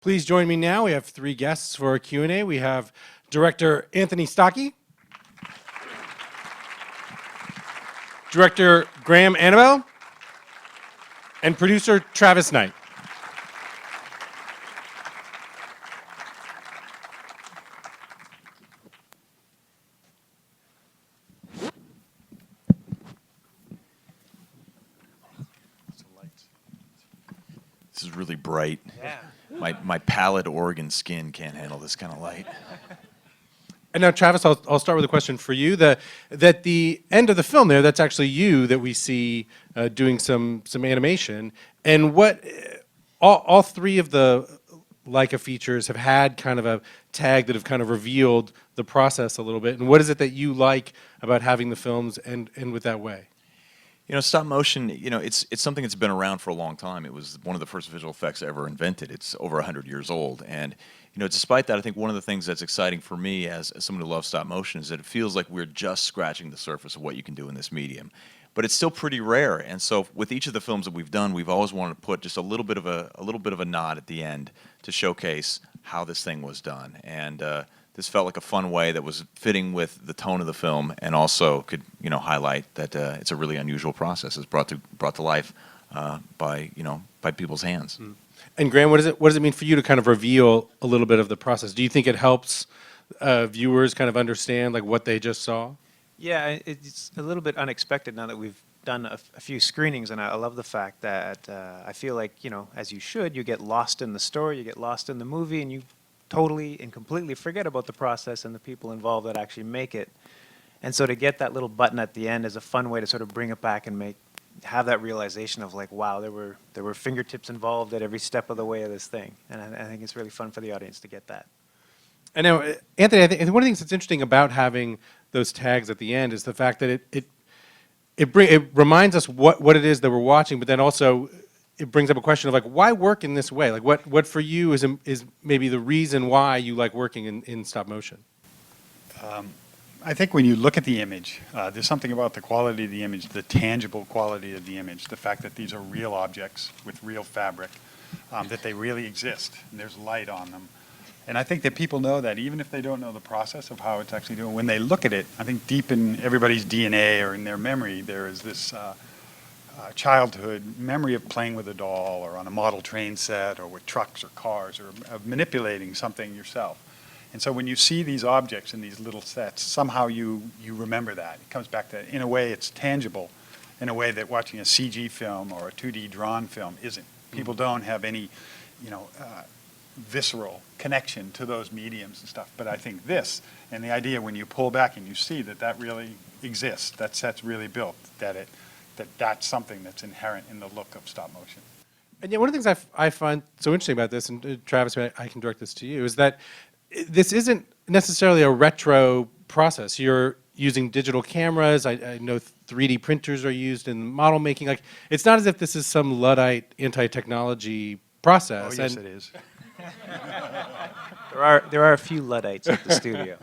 Please join me now. We have three guests for our Q&A. We have Director Anthony Stocky, Director Graham Annabelle, and producer Travis Knight. This is really bright. Yeah. My pallid Oregon skin can't handle this kind of light. And now, Travis, I'll start with a question for you. That the end of the film there, that's actually you that we see doing some animation. And what all three of the Leica features have had kind of a tag that have kind of revealed the process a little bit. And what is it that you like about having the films end with that way? You know, stop motion, it's something that's been around for a long time. It was one of the first visual effects ever invented. It's over 100 years old. And, despite that, I think one of the things that's exciting for me as someone who loves stop motion is that it feels like we're just scratching the surface of what you can do in this medium. But it's still pretty rare. And so with each of the films that we've done, we've always wanted to put just a little bit of a nod at the end to showcase how this thing was done. And this felt like a fun way that was fitting with the tone of the film, and also could highlight that it's a really unusual process. It's brought to life by people's hands. Mm. And Graham, what does it mean for you to kind of reveal a little bit of the process? Do you think it helps viewers kind of understand like what they just saw? Yeah, it's a little bit unexpected now that we've done a few screenings, and I love the fact that I feel like, as you should, you get lost in the story, you get lost in the movie, and you totally and completely forget about the process and the people involved that actually make it. And so to get that little button at the end is a fun way to sort of bring it back and have that realization of like, wow, there were fingertips involved at every step of the way of this thing. And I think it's really fun for the audience to get that. And now, Anthony, I think one of the things that's interesting about having those tags at the end is the fact that it reminds us what it is that we're watching, but then also it brings up a question of like, why work in this way? Like what for you is maybe the reason why you like working in stop motion? I think when you look at the image, there's something about the quality of the image, the tangible quality of the image, the fact that these are real objects with real fabric, that they really exist, and there's light on them. And I think that people know that even if they don't know the process of how it's actually doing, when they look at it, I think deep in everybody's DNA or in their memory, there is this childhood memory of playing with a doll or on a model train set or with trucks or cars or of manipulating something yourself. And so when you see these objects in these little sets, somehow you remember that. It comes back to, in a way, it's tangible in a way that watching a CG film or a 2D drawn film isn't. People don't have any, visceral connection to those mediums and stuff. But I think this, and the idea when you pull back and you see that really exists, that set's really built, that's something that's inherent in the look of stop motion. And yeah, one of the things I find so interesting about this, and Travis, I can direct this to you, is that this isn't necessarily a retro process. You're using digital cameras. I know 3D printers are used in model making. Like, it's not as if this is some Luddite anti-technology process. Oh, yes, it is. There are a few Luddites at the studio.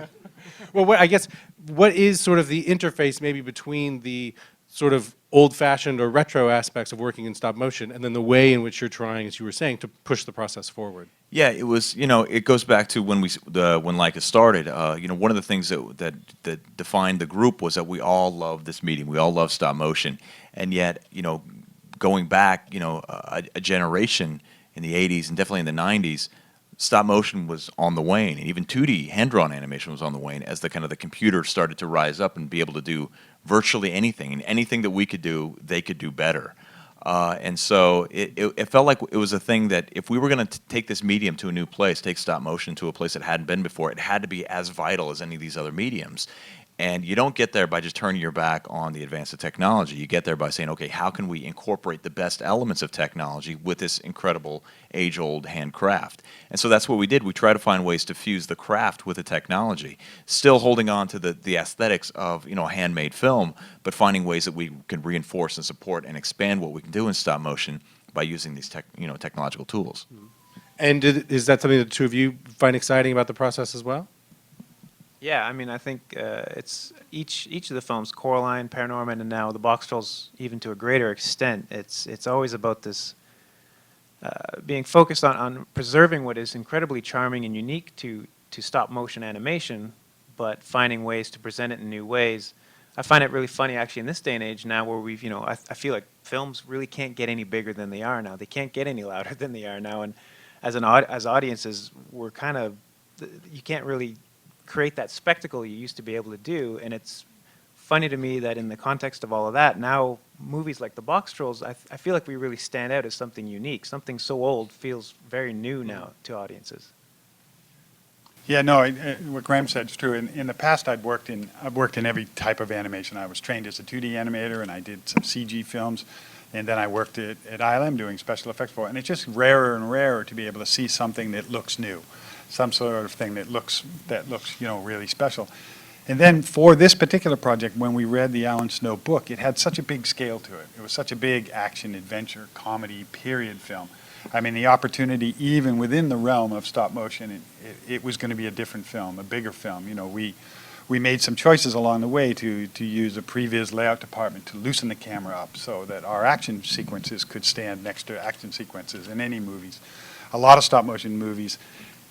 Well, I guess what is sort of the interface maybe between the sort of old-fashioned or retro aspects of working in stop motion and then the way in which you're trying, as you were saying, to push the process forward? Yeah, it was. It goes back to when Leica started. One of the things that defined the group was that we all love this medium. We all love stop motion, and yet, going back, a generation in the '80s and definitely in the '90s, stop motion was on the wane, and even 2D hand-drawn animation was on the wane as the computer started to rise up and be able to do virtually anything, and anything that we could do, they could do better. And so it felt like it was a thing that if we were going to take this medium to a new place, take stop motion to a place that hadn't been before, it had to be as vital as any of these other mediums. And you don't get there by just turning your back on the advance of technology. You get there by saying, okay, how can we incorporate the best elements of technology with this incredible age-old handcraft? And so that's what we did. We tried to find ways to fuse the craft with the technology, still holding on to the aesthetics of handmade film, but finding ways that we can reinforce and support and expand what we can do in stop motion by using these technological tools. And is that something that the two of you find exciting about the process as well? Yeah, I mean, I think it's each of the films, Coraline, Paranorman, and now the Boxtrolls, even to a greater extent, it's always about this being focused on preserving what is incredibly charming and unique to stop motion animation, but finding ways to present it in new ways. I find it really funny actually in this day and age now where we've, I feel like films really can't get any bigger than they are now. They can't get any louder than they are now. And as audiences, we're kind of, you can't really create that spectacle you used to be able to do. And it's funny to me that in the context of all of that, now movies like the Boxtrolls, I feel like we really stand out as something unique. Something so old feels very new now to audiences. Yeah, no, what Graham said is true. In the past, I've worked in every type of animation. I was trained as a 2D animator, and I did some CG films, and then I worked at ILM doing special effects for it. And it's just rarer and rarer to be able to see something that looks new, some sort of thing that looks really special. And then for this particular project, when we read the Alan Snow book, it had such a big scale to it. It was such a big action, adventure, comedy, period film. I mean, the opportunity, even within the realm of stop motion, it was going to be a different film, a bigger film. We made some choices along the way to use a previous layout department to loosen the camera up so that our action sequences could stand next to action sequences in any movies. A lot of stop motion movies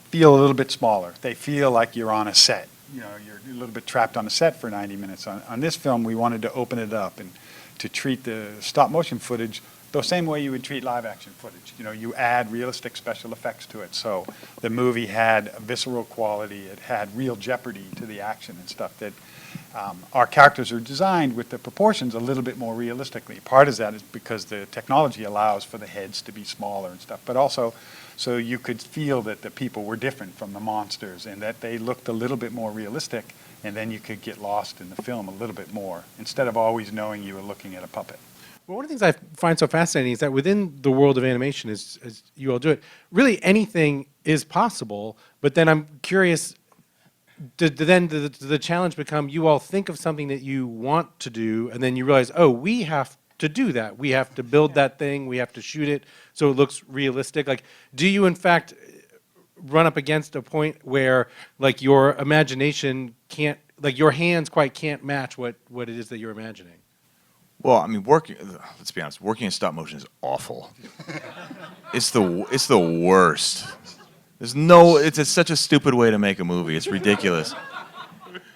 feel a little bit smaller. They feel like you're on a set. You're a little bit trapped on a set for 90 minutes. On this film, we wanted to open it up and to treat the stop motion footage the same way you would treat live action footage. You add realistic special effects to it. So the movie had a visceral quality. It had real jeopardy to the action and stuff that our characters are designed with the proportions a little bit more realistically. Part of that is because the technology allows for the heads to be smaller and stuff, but also so you could feel that the people were different from the monsters and that they looked a little bit more realistic, and then you could get lost in the film a little bit more instead of always knowing you were looking at a puppet. Well, one of the things I find so fascinating is that within the world of animation, as you all do it, really anything is possible. But then I'm curious, does the challenge become you all think of something that you want to do, and then you realize, oh, we have to do that. We have to build that thing. We have to shoot it so it looks realistic. Like, do you in fact run up against a point where like your imagination can't, like your hands quite can't match what it is that you're imagining? Well, I mean, let's be honest, working in stop motion is awful. It's the worst. It's such a stupid way to make a movie. It's ridiculous.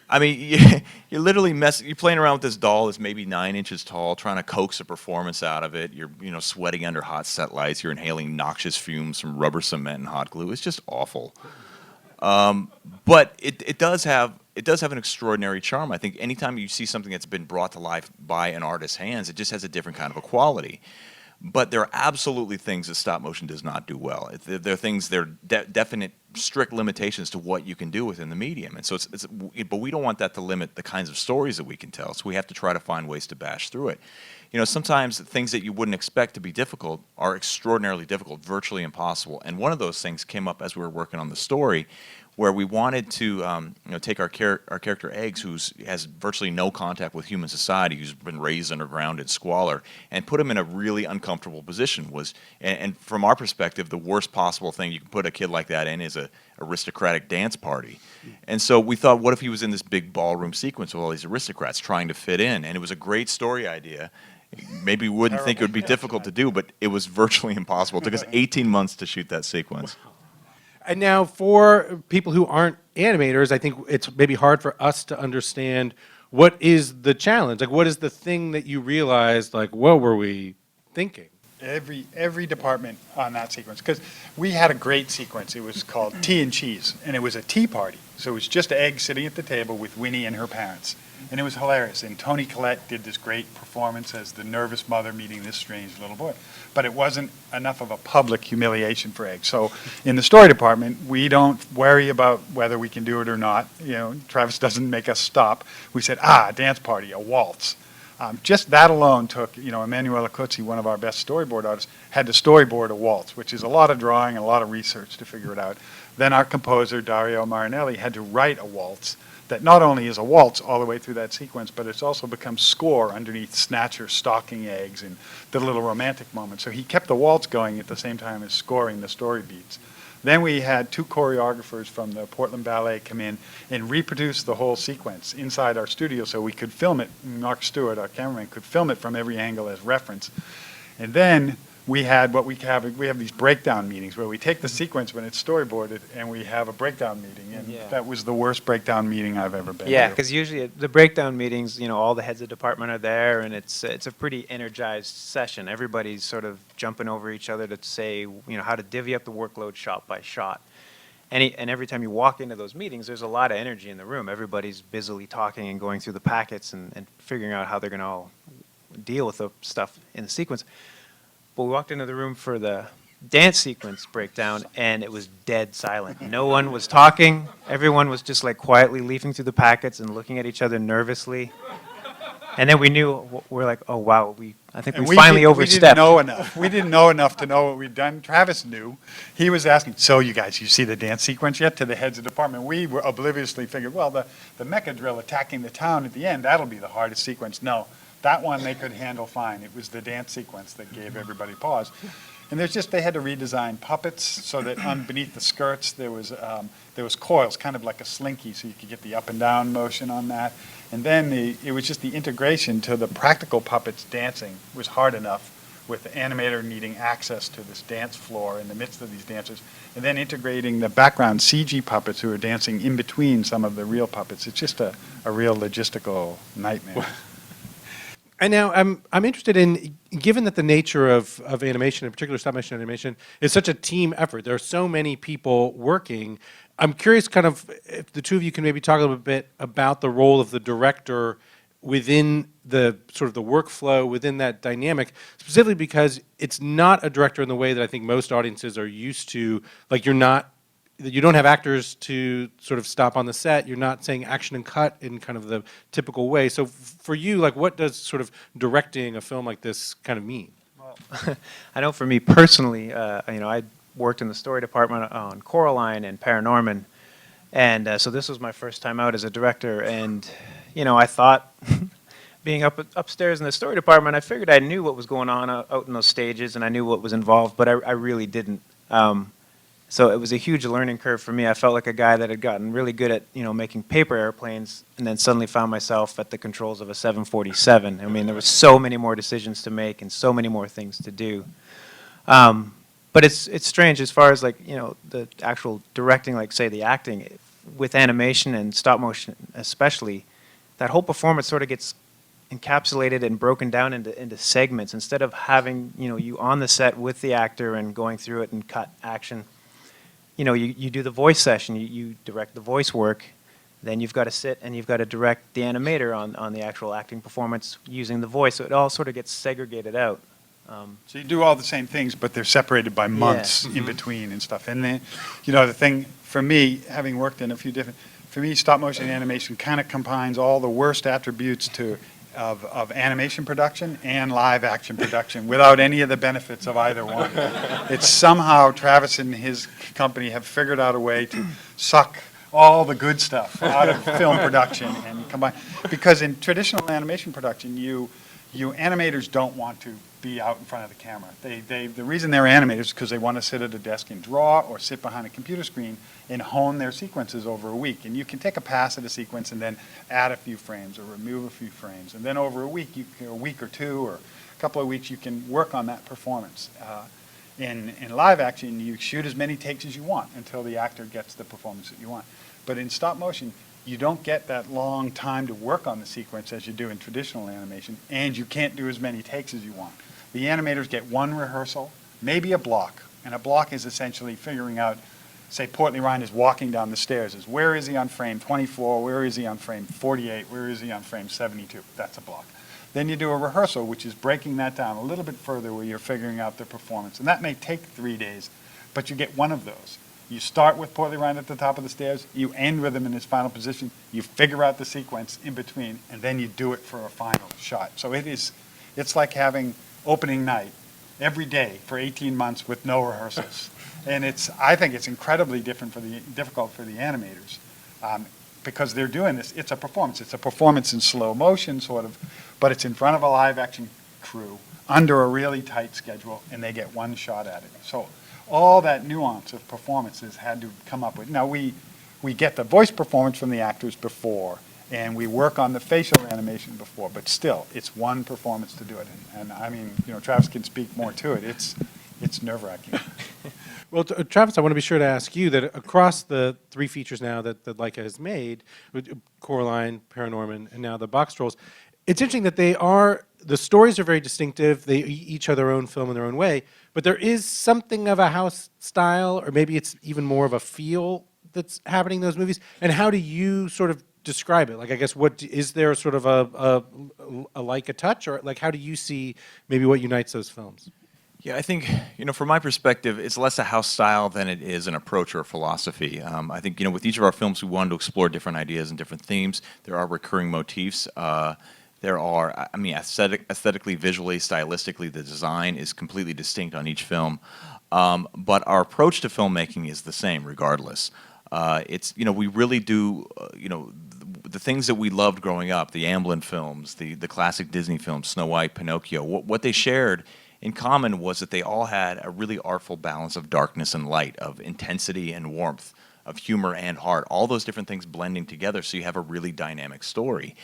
I mean, you're literally you're playing around with this doll that's maybe 9 inches tall, trying to coax a performance out of it. You're, sweating under hot set lights. You're inhaling noxious fumes from rubber cement and hot glue. It's just awful. But it does have an extraordinary charm. I think anytime you see something that's been brought to life by an artist's hands, it just has a different kind of a quality. But there are absolutely things that stop motion does not do well. There are things, there are definite, strict limitations to what you can do within the medium. And so but we don't want that to limit the kinds of stories that we can tell. So we have to try to find ways to bash through it. Sometimes things that you wouldn't expect to be difficult are extraordinarily difficult, virtually impossible. And one of those things came up as we were working on the story, where we wanted to take our character Eggs, who has virtually no contact with human society, who's been raised underground in squalor, and put him in a really uncomfortable position. And from our perspective, the worst possible thing you can put a kid like that in is a aristocratic dance party. And so we thought, what if he was in this big ballroom sequence with all these aristocrats trying to fit in? And it was a great story idea. Maybe we wouldn't think it would be difficult to do, but it was virtually impossible. It took us 18 months to shoot that sequence. And now for people who aren't animators, I think it's maybe hard for us to understand what is the challenge. Like, what is the thing that you realized, like, what were we thinking? Every department on that sequence, because we had a great sequence. It was called Tea and Cheese, and it was a tea party. So it was just Egg sitting at the table with Winnie and her parents. And it was hilarious. And Toni Collette did this great performance as the nervous mother meeting this strange little boy. But it wasn't enough of a public humiliation for Egg. So in the story department, we don't worry about whether we can do it or not. Travis doesn't make us stop. We said, a dance party, a waltz. Just that alone took, Emanuela Cozzi, one of our best storyboard artists, had to storyboard a waltz, which is a lot of drawing and a lot of research to figure it out. Then our composer, Dario Marinelli, had to write a waltz that not only is a waltz all the way through that sequence, but it's also become score underneath Snatcher stalking Eggs and the little romantic moment. So he kept the waltz going at the same time as scoring the story beats. Then we had 2 choreographers from the Portland Ballet come in and reproduce the whole sequence inside our studio so we could film it. Mark Stewart, our cameraman, could film it from every angle as reference. And then we had what we have these breakdown meetings where we take the sequence when it's storyboarded and we have a breakdown meeting, and Yeah. that was the worst breakdown meeting I've ever been Yeah, to. because usually the breakdown meetings, all the heads of department are there, and it's a pretty energized session. Everybody's sort of jumping over each other to say, how to divvy up the workload shot by shot. And every time you walk into those meetings, there's a lot of energy in the room. Everybody's busily talking and going through the packets and figuring out how they're going to all deal with the stuff in the sequence. But we walked into the room for the dance sequence breakdown, and it was dead silent. No one was talking. Everyone was just like quietly leafing through the packets and looking at each other nervously. And then we're like, oh wow, I think we finally We overstepped. didn't know enough. We didn't know enough to know what we'd done. Travis knew. He was asking, so you guys, you see the dance sequence yet? To the heads of department. We were obliviously figured, well, the mecha drill attacking the town at the end, that'll be the hardest sequence. No, that one they could handle fine. It was the dance sequence that gave everybody pause. And they had to redesign puppets so that beneath the skirts there was coils, kind of like a slinky, so you could get the up and down motion on that. And then it was just the integration to the practical puppets dancing was hard enough, with the animator needing access to this dance floor in the midst of these dancers, and then integrating the background CG puppets who are dancing in between some of the real puppets. It's just a real logistical nightmare. And now I'm interested in, given that the nature of animation, in particular stop motion animation, is such a team effort. There are so many people working. I'm curious, kind of, if the two of you can maybe talk a little bit about the role of the director within the sort of the workflow, within that dynamic, specifically because it's not a director in the way that I think most audiences are used to. Like, you don't have actors to sort of stop on the set. You're not saying action and cut in kind of the typical way. So for you, like, what does sort of directing a film like this kind of mean? Well, I know for me personally, I worked in the story department on Coraline and Paranorman, and so this was my first time out as a director. And I thought, being upstairs in the story department, I figured I knew what was going on out in those stages, and I knew what was involved, but I really didn't. So it was a huge learning curve for me. I felt like a guy that had gotten really good at, making paper airplanes, and then suddenly found myself at the controls of a 747. I mean, there were so many more decisions to make and so many more things to do. But it's strange as far as the actual directing, like say the acting, with animation and stop motion especially, that whole performance sort of gets encapsulated and broken down into segments instead of having you on the set with the actor and going through it and cut action. You do the voice session, you direct the voice work, then you've got to sit and you've got to direct the animator on the actual acting performance using the voice. So it all sort of gets segregated out. So you do all the same things, but they're separated by months in between and stuff. And then, the thing for me, having worked in a few different, for me, stop motion animation kind of combines all the worst attributes of animation production and live action production without any of the benefits of either one. It's somehow Travis and his company have figured out a way to suck all the good stuff out of film production and combine. Because in traditional animation production, you animators don't want to be out in front of the camera. The reason they're animators is because they want to sit at a desk and draw or sit behind a computer screen and hone their sequences over a week. And you can take a pass at a sequence and then add a few frames or remove a few frames. And then over a week or two or a couple of weeks, you can work on that performance. In live action, you shoot as many takes as you want until the actor gets the performance that you want. But in stop motion, you don't get that long time to work on the sequence as you do in traditional animation, and you can't do as many takes as you want. The animators get one rehearsal, maybe a block, and a block is essentially figuring out, say Portly Ryan is walking down the stairs, where is he on frame 24, where is he on frame 48, where is he on frame 72, that's a block. Then you do a rehearsal, which is breaking that down a little bit further where you're figuring out the performance, and that may take 3 days, but you get one of those. You start with Portly Ryan at the top of the stairs, you end with him in his final position, you figure out the sequence in between, and then you do it for a final shot. So it's like having opening night every day for 18 months with no rehearsals. And I think it's incredibly difficult for the animators because they're doing this. It's a performance. It's a performance in slow motion, sort of, but it's in front of a live action crew under a really tight schedule, and they get one shot at it. So all that nuance of performances had to come up with. Now, we get the voice performance from the actors before, and we work on the facial animation before, but still, it's one performance to do it. And I mean, Travis can speak more to it. It's nerve-wracking. Well, Travis, I want to be sure to ask you that across the 3 features now that Leica has made, with Coraline, Paranorman, and now the Boxtrolls, it's interesting that the stories are very distinctive. They each have their own film in their own way, but there is something of a house style, or maybe it's even more of a feel that's happening in those movies. And how do you sort of describe it? Like, I guess, what is there sort of a Leica touch, or like, how do you see maybe what unites those films? Yeah, I think, from my perspective, it's less a house style than it is an approach or a philosophy. I think, with each of our films, we wanted to explore different ideas and different themes. There are recurring motifs. There are, aesthetically, visually, stylistically, the design is completely distinct on each film. But our approach to filmmaking is the same regardless. We really do, the things that we loved growing up, the Amblin films, the classic Disney films, Snow White, Pinocchio, what they shared in common was that they all had a really artful balance of darkness and light, of intensity and warmth, of humor and heart, all those different things blending together so you have a really dynamic story.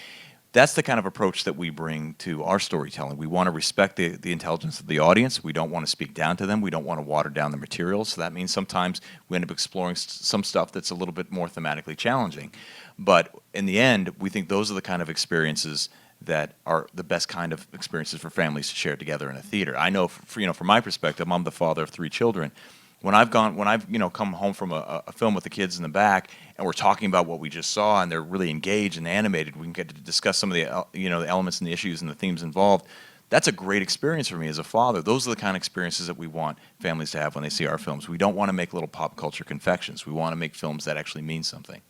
That's the kind of approach that we bring to our storytelling. We want to respect the intelligence of the audience. We don't want to speak down to them. We don't want to water down the material. So that means sometimes we end up exploring some stuff that's a little bit more thematically challenging. But in the end, we think those are the kind of experiences that are the best kind of experiences for families to share together in a theater. I know, from my perspective, I'm the father of 3 children. When I've come home from a film with the kids in the back, and we're talking about what we just saw, and they're really engaged and animated, we can get to discuss some of the the elements and the issues and the themes involved. That's a great experience for me as a father. Those are the kind of experiences that we want families to have when they see our films. We don't want to make little pop culture confections. We want to make films that actually mean something.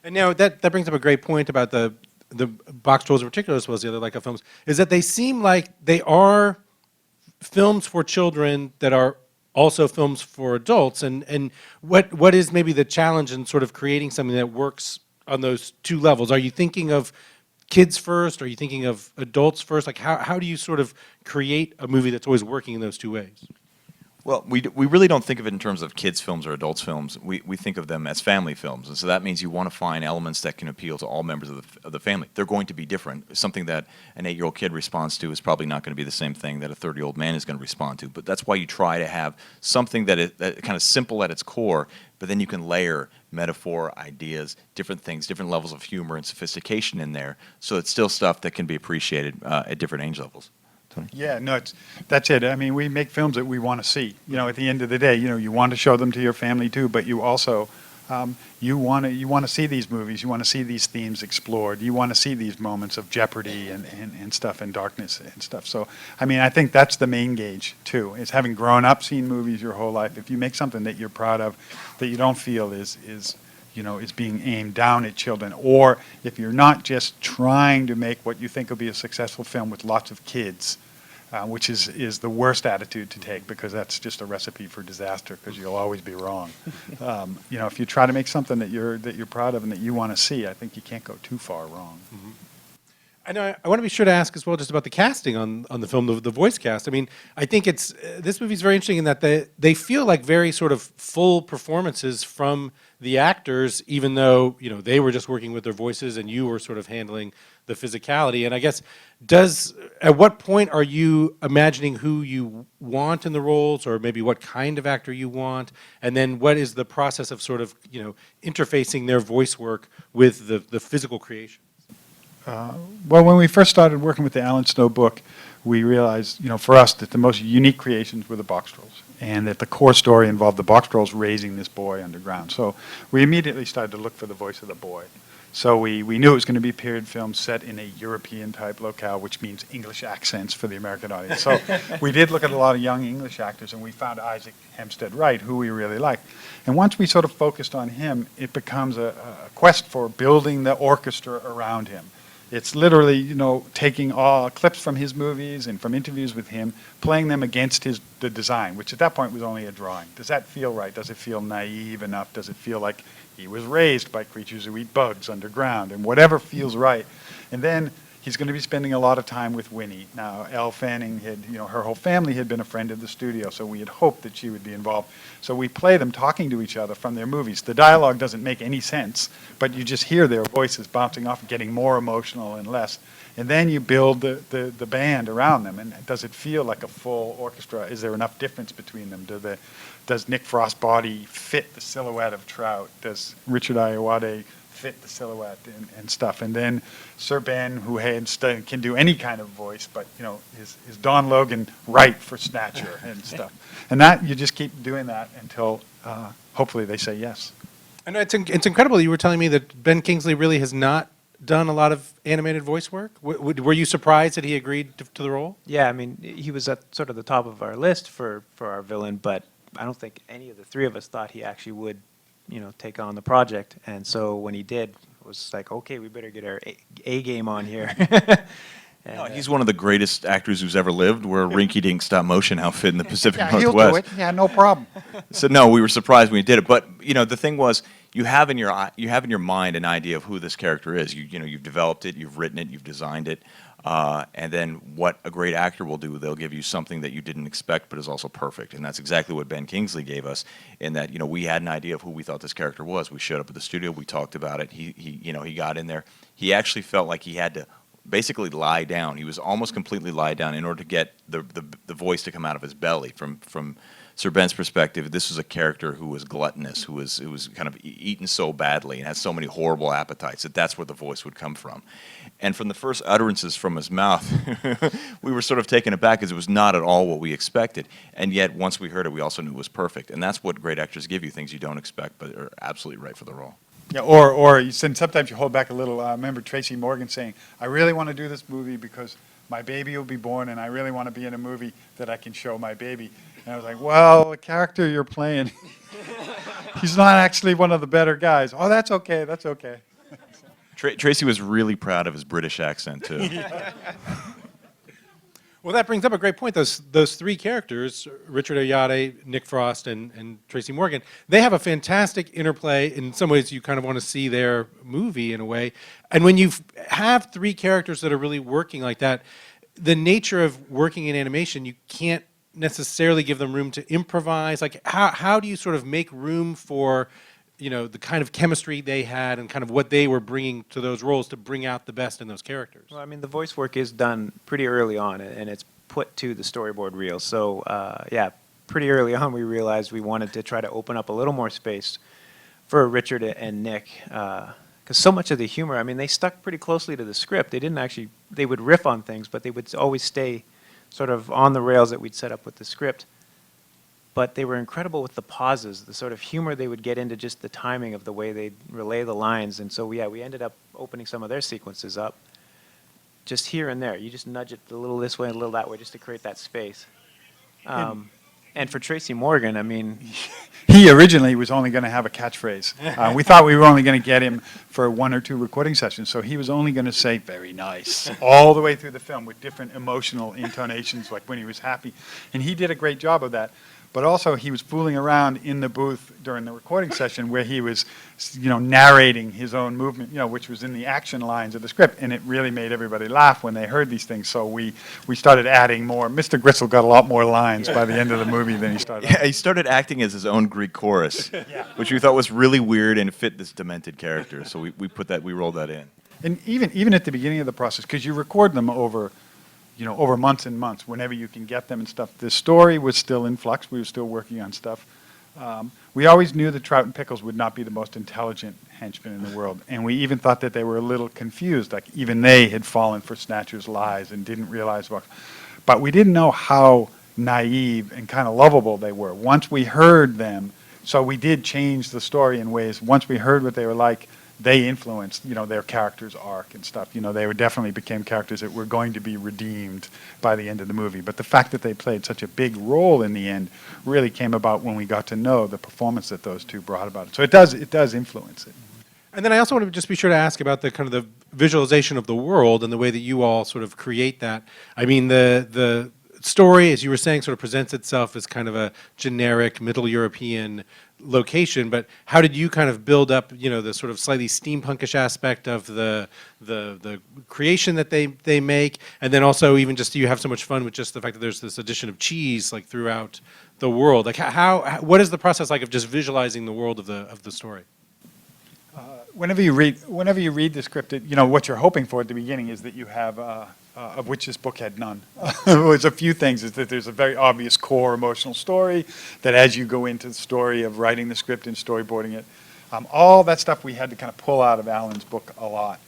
And now that brings up a great point about the Boxtrolls in particular, as well as the other Leica films, is that they seem like they are films for children that are also films for adults. And what is maybe the challenge in sort of creating something that works on those 2 levels? Are you thinking of kids first? Are you thinking of adults first? Like, how do you sort of create a movie that's always working in those 2 ways? Well, we really don't think of it in terms of kids' films or adults' films. We think of them as family films, and so that means you want to find elements that can appeal to all members of the family. They're going to be different. Something that an 8-year-old kid responds to is probably not going to be the same thing that a 30-year-old man is going to respond to. But that's why you try to have something that kind of simple at its core, but then you can layer metaphor, ideas, different things, different levels of humor and sophistication in there, so it's still stuff that can be appreciated at different age levels. Yeah, no, that's it. I mean, we make films that we want to see. At the end of the day, you want to show them to your family too, but you also, you want to see these movies. You want to see these themes explored. You want to see these moments of jeopardy and stuff, and darkness and stuff. So, I mean, I think that's the main gauge too. Is having grown up seeing movies your whole life. If you make something that you're proud of, that you don't feel is being aimed down at children, or if you're not just trying to make what you think will be a successful film with lots of kids, which is the worst attitude to take, because that's just a recipe for disaster, because you'll always be wrong. If you try to make something that you're proud of and that you want to see, I think you can't go too far wrong. Mm-hmm. I know. I want to be sure to ask as well just about the casting on the film, the voice cast. I mean, I think this movie's very interesting in that they feel like very sort of full performances from the actors, even though they were just working with their voices and you were sort of handling the physicality. And I guess, at what point are you imagining who you want in the roles, or maybe what kind of actor you want, and then what is the process of sort of interfacing their voice work with the physical creation? Well, when we first started working with the Alan Snow book, we realized, for us, that the most unique creations were the Boxtrolls, and that the core story involved the Boxtrolls raising this boy underground. So we immediately started to look for the voice of the boy. So we knew it was going to be a period film set in a European-type locale, which means English accents for the American audience. So we did look at a lot of young English actors, and we found Isaac Hempstead Wright, who we really liked. And once we sort of focused on him, it becomes a quest for building the orchestra around him. It's literally, taking all clips from his movies and from interviews with him, playing them against the design, which at that point was only a drawing. Does that feel right? Does it feel naive enough? Does it feel like he was raised by creatures who eat bugs underground? And whatever feels right. And then he's going to be spending a lot of time with Winnie. Now, Elle Fanning had, her whole family had been a friend of the studio, so we had hoped that she would be involved. So we play them talking to each other from their movies. The dialogue doesn't make any sense, but you just hear their voices bouncing off, getting more emotional and less. And then you build the band around them. And does it feel like a full orchestra? Is there enough difference between them? Does Nick Frost's body fit the silhouette of Trout? Does Richard Ayoade fit the silhouette and stuff? And then Sir Ben, who can do any kind of voice, but is Don Logan right for Snatcher and stuff? And that you just keep doing that until hopefully they say yes. And it's incredible. You were telling me that Ben Kingsley really has not done a lot of animated voice work. Were you surprised that he agreed to the role? Yeah, I mean, he was at sort of the top of our list for our villain, but I don't think any of the three of us thought he actually would, take on the project. And so when he did, it was like, okay, we better get our A game on here. No, he's one of the greatest actors who's ever lived. We're a rinky-dink stop-motion outfit in the Pacific Yeah, Northwest. he'll do it. Yeah, no problem. So no, we were surprised when he did it. But the thing was, you have in your mind an idea of who this character is. You've developed it, you've written it, you've designed it, and then what a great actor will do, they'll give you something that you didn't expect, but is also perfect. And that's exactly what Ben Kingsley gave us. In that we had an idea of who we thought this character was. We showed up at the studio, we talked about it. He got in there. He actually felt like he had to basically lie down. He was almost completely lie down in order to get the voice to come out of his belly. From Sir Ben's perspective, this was a character who was gluttonous, who was kind of eaten so badly and had so many horrible appetites that's where the voice would come from. And from the first utterances from his mouth, we were sort of taken aback because it was not at all what we expected. And yet, once we heard it, we also knew it was perfect. And that's what great actors give you, things you don't expect but are absolutely right for the role. Yeah, or sometimes you hold back a little. I remember Tracy Morgan saying, I really want to do this movie because my baby will be born and I really want to be in a movie that I can show my baby. And I was like, well, the character you're playing, he's not actually one of the better guys. Oh, that's okay, that's okay. Tracy was really proud of his British accent, too. Well, that brings up a great point. Those three characters, Richard Ayoade, Nick Frost, and Tracy Morgan, they have a fantastic interplay. In some ways, you kind of want to see their movie in a way. And when you have three characters that are really working like that, the nature of working in animation, you can't necessarily give them room to improvise. Like, how do you sort of make room for the kind of chemistry they had and kind of what they were bringing to those roles to bring out the best in those characters? Well, I mean, the voice work is done pretty early on, and it's put to the storyboard reel. So, yeah, pretty early on we realized we wanted to try to open up a little more space for Richard and Nick, because so much of the humor, I mean, they stuck pretty closely to the script. They would riff on things, but they would always stay sort of on the rails that we'd set up with the script. But they were incredible with the pauses, the sort of humor they would get into, just the timing of the way they'd relay the lines. And so, yeah, we ended up opening some of their sequences up just here and there. You just nudge it a little this way and a little that way just to create that space. And for Tracy Morgan, I mean... He originally was only going to have a catchphrase. We thought we were only going to get him for one or two recording sessions, so he was only going to say, very nice, all the way through the film with different emotional intonations, like when he was happy. And he did a great job of that. But also he was fooling around in the booth during the recording session where he was, narrating his own movement, which was in the action lines of the script. And it really made everybody laugh when they heard these things. So we started adding more. Mr. Gristle got a lot more lines by the end of the movie than he started. Yeah, he started acting as his own Greek chorus, which we thought was really weird and fit this demented character. So we rolled that in. And even at the beginning of the process, because you record them over months and months, whenever you can get them and stuff. The story was still in flux. We were still working on stuff. We always knew that Trout and Pickles would not be the most intelligent henchmen in the world. And we even thought that they were a little confused, like even they had fallen for Snatcher's lies and didn't realize what. But we didn't know how naive and kind of lovable they were. Once we heard them, so we did change the story in ways. Once we heard what they were like, they influenced, their character's arc and stuff. They definitely became characters that were going to be redeemed by the end of the movie. But the fact that they played such a big role in the end really came about when we got to know the performance that those two brought about. So it does influence it. And then I also want to just be sure to ask about the kind of the visualization of the world and the way that you all sort of create that. I mean, story, as you were saying, sort of presents itself as kind of a generic Middle European location, but how did you kind of build up, the sort of slightly steampunkish aspect of the creation that they make, and then also even just you have so much fun with just the fact that there's this addition of cheese like throughout the world. Like what is the process like of just visualizing the world of the story? Whenever you read the script, what you're hoping for at the beginning is that you have, of which this book had none. There's a few things. Is that there's a very obvious core emotional story that as you go into the story of writing the script and storyboarding it, all that stuff we had to kind of pull out of Alan's book a lot.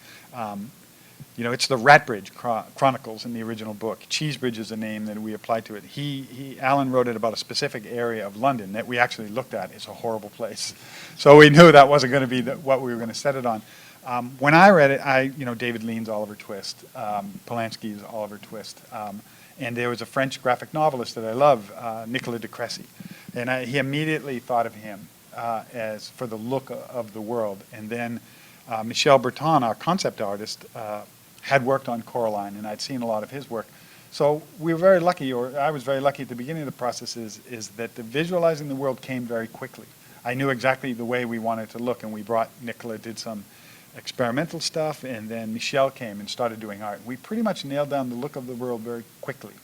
It's the Ratbridge Chronicles in the original book. Cheesebridge is a name that we applied to it. Alan wrote it about a specific area of London that we actually looked at. It's a horrible place. So we knew that wasn't going to be what we were going to set it on. When I read it, David Lean's Oliver Twist, Polanski's Oliver Twist, and there was a French graphic novelist that I love, Nicolas de Crécy, and he immediately thought of him as for the look of the world. And then Michel Breton, our concept artist, had worked on Coraline, and I'd seen a lot of his work. So we were very lucky, or I was very lucky at the beginning of the process, is that the visualizing the world came very quickly. I knew exactly the way we wanted to look, and we brought Nicola, did some experimental stuff, and then Michel came and started doing art. We pretty much nailed down the look of the world very quickly.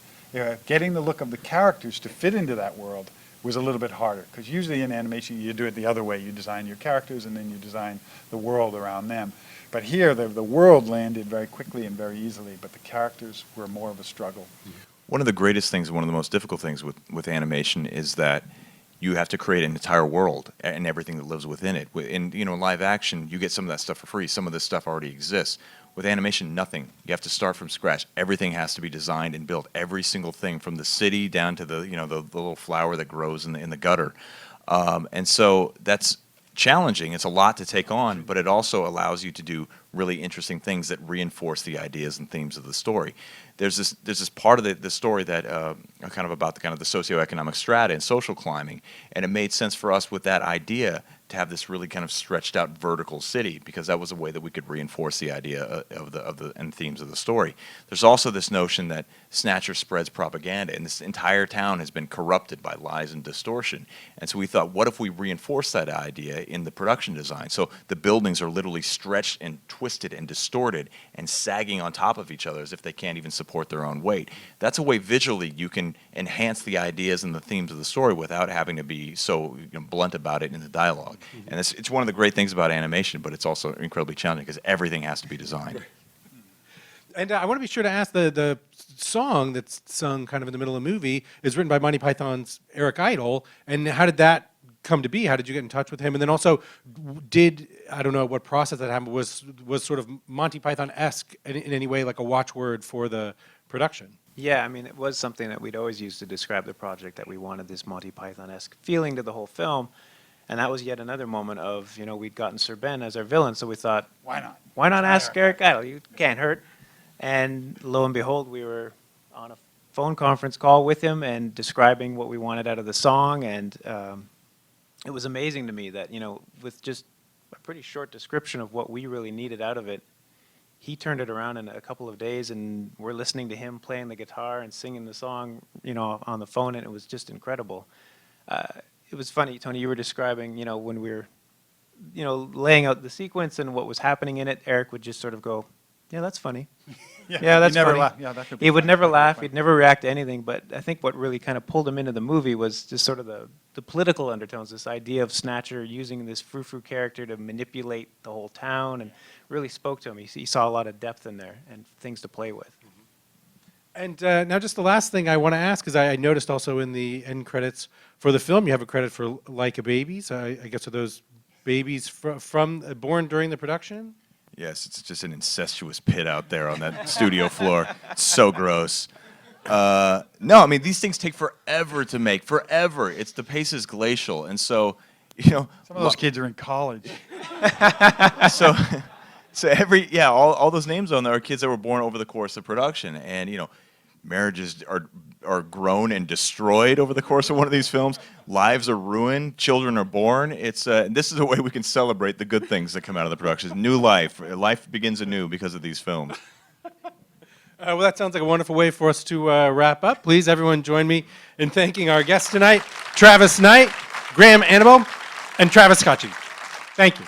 Getting the look of the characters to fit into that world was a little bit harder, because usually in animation you do it the other way. You design your characters and then you design the world around them. But here the world landed very quickly and very easily, but the characters were more of a struggle. One of the greatest things, one of the most difficult things with animation is that you have to create an entire world and everything that lives within it. In live action, you get some of that stuff for free. Some of this stuff already exists. With animation, nothing. You have to start from scratch. Everything has to be designed and built. Every single thing, from the city down to the little flower that grows in the gutter. And so that's challenging. It's a lot to take on, but it also allows you to do really interesting things that reinforce the ideas and themes of the story. There's this part of the story that kind of about the socioeconomic strata and social climbing, and it made sense for us with that idea to have this really kind of stretched out vertical city, because that was a way that we could reinforce the idea of the and themes of the story. There's also this notion that Snatcher spreads propaganda, and this entire town has been corrupted by lies and distortion. And so we thought, what if we reinforce that idea in the production design? So the buildings are literally stretched and twisted and distorted and sagging on top of each other as if they can't even support their own weight. That's a way visually you can enhance the ideas and the themes of the story without having to be so blunt about it in the dialogue. Mm-hmm. And it's one of the great things about animation, but it's also incredibly challenging because everything has to be designed. And I want to be sure to ask, the song that's sung kind of in the middle of the movie is written by Monty Python's Eric Idle, and how did that come to be? How did you get in touch with him? And then also, I don't know what process that happened, was sort of Monty Python-esque in any way, like a watchword for the production? Yeah, I mean, it was something that we'd always used to describe the project, that we wanted this Monty Python-esque feeling to the whole film. And that was yet another moment of, we'd gotten Sir Ben as our villain, so we thought, why not? Why not ask Eric Idle? You can't hurt. And lo and behold, we were on a phone conference call with him and describing what we wanted out of the song. And it was amazing to me that, with just a pretty short description of what we really needed out of it, he turned it around in a couple of days, and we're listening to him playing the guitar and singing the song, on the phone, and it was just incredible. It was funny, Tony, you were describing, when we were, laying out the sequence and what was happening in it, Eric would just sort of go, yeah, that's funny. Yeah, that's never funny. laugh. Yeah, that could be He would funny. never That could be laugh. funny. He'd never react to anything. But I think what really kind of pulled him into the movie was just sort of the political undertones, this idea of Snatcher using this frou-frou character to manipulate the whole town, and really spoke to him. He saw a lot of depth in there and things to play with. And now just the last thing I want to ask is I noticed also in the end credits for the film, you have a credit for Like a Babies. I guess are those babies from born during the production? Yes, it's just an incestuous pit out there on that studio floor. It's so gross. No, I mean, these things take forever to make, forever. The pace is glacial, and so, Some of those kids are in college. so all those names on there are kids that were born over the course of production, and marriages are grown and destroyed over the course of one of these films. Lives are ruined. Children are born. This is a way we can celebrate the good things that come out of the production. New life. Life begins anew because of these films. Well, that sounds like a wonderful way for us to wrap up. Please, everyone, join me in thanking our guests tonight, Travis Knight, Graham Annabo, and Travis Scotchy. Thank you.